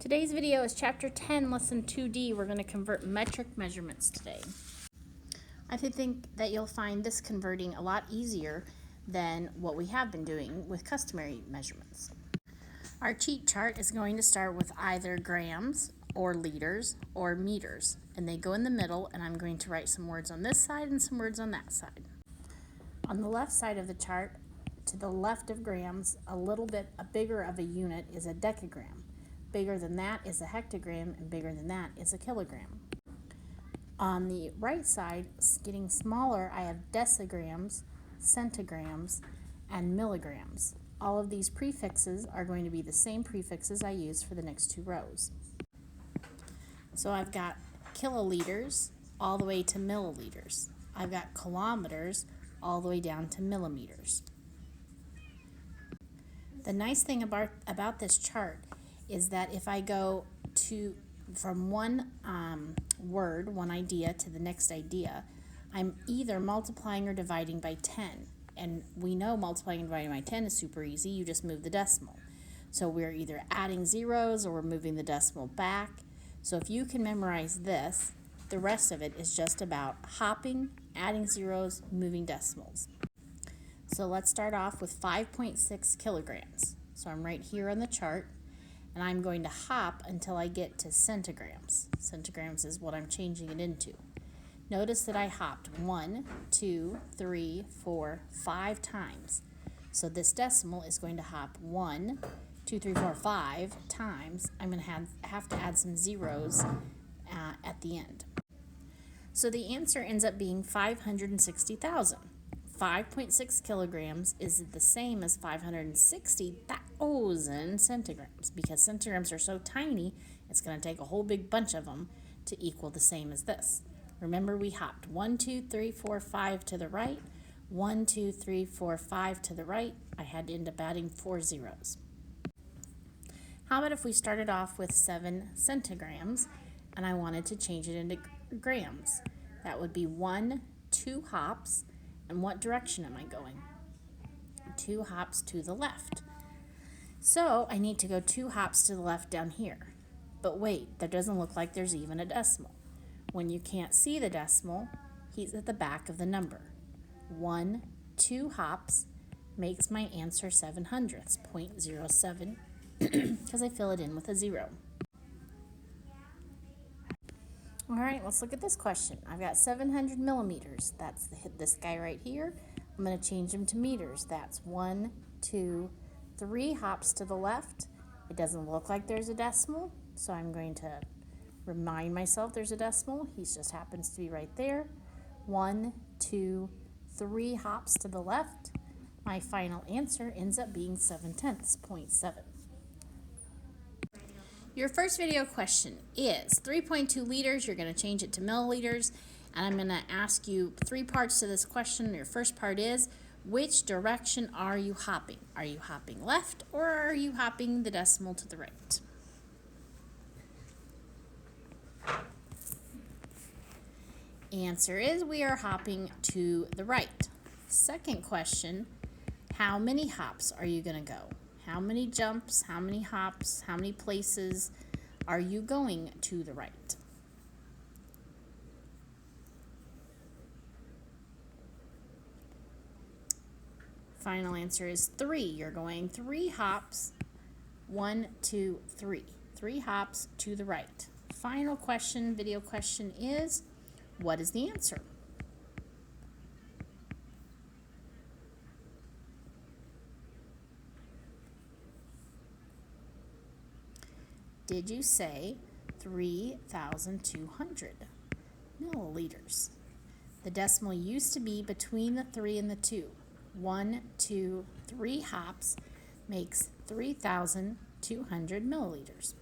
Today's video is Chapter 10, Lesson 2D. We're going to convert metric measurements today. I think that you'll find this converting a lot easier than what we have been doing with customary measurements. Our cheat chart is going to start with either grams or liters or meters, and they go in the middle, and I'm going to write some words on this side and some words on that side. On the left side of the chart, to the left of grams, a little bit bigger of a unit is a decagram. Bigger than that is a hectogram, and bigger than that is a kilogram. On the right side, getting smaller, I have decigrams, centigrams, and milligrams. All of these prefixes are going to be the same prefixes I use for the next two rows. So I've got kiloliters all the way to milliliters. I've got kilometers all the way down to millimeters. The nice thing about this chart is that if I go from one word, one idea, to the next idea, I'm either multiplying or dividing by 10. And we know multiplying and dividing by 10 is super easy. You just move the decimal. So we're either adding zeros or we're moving the decimal back. So if you can memorize this, the rest of it is just about hopping, adding zeros, moving decimals. So let's start off with 5.6 kilograms. So I'm right here on the chart, and I'm going to hop until I get to centigrams. Centigrams is what I'm changing it into. Notice that I hopped 1, 2, 3, 4, 5 times. So this decimal is going to hop 1, 2, 3, 4, 5 times. I'm going to have to add some zeros at the end. So the answer ends up being 560,000. 5.6 kilograms is the same as 560,000 centigrams. Because centigrams are so tiny, it's going to take a whole big bunch of them to equal the same as this. Remember, we hopped 1, 2, 3, 4, 5 to the right, 1, 2, 3, 4, 5 to the right. I had to end up adding 4 zeros. How about if we started off with 7 centigrams and I wanted to change it into grams? That would be 1, 2 hops. And what direction am I going? 2 hops to the left. So I need to go 2 hops to the left down here. But wait, that doesn't look like there's even a decimal. When you can't see the decimal, he's at the back of the number. 1, 2 hops makes my answer 7/100ths, 0.07, because I fill it in with a 0. All right, let's look at this question. I've got 700 millimeters. That's this guy right here. I'm going to change him to meters. That's 1, 2, 3 hops to the left. It doesn't look like there's a decimal, so I'm going to remind myself there's a decimal. He just happens to be right there. 1, 2, 3 hops to the left. My final answer ends up being 7/10ths, 0.7. Your first video question is 3.2 liters. You're going to change it to milliliters. And I'm going to ask you 3 parts to this question. Your first part is, which direction are you hopping? Are you hopping left, or are you hopping the decimal to the right? Answer is, we are hopping to the right. Second question, how many hops are you going to go? How many jumps, how many hops, how many places are you going to the right? Final answer is 3. You're going 3 hops, 1, 2, 3. 3 hops to the right. Final question, video question is, what is the answer? Did you say 3,200 milliliters? The decimal used to be between the 3 and the 2. 1, 2, 3 hops makes 3,200 milliliters.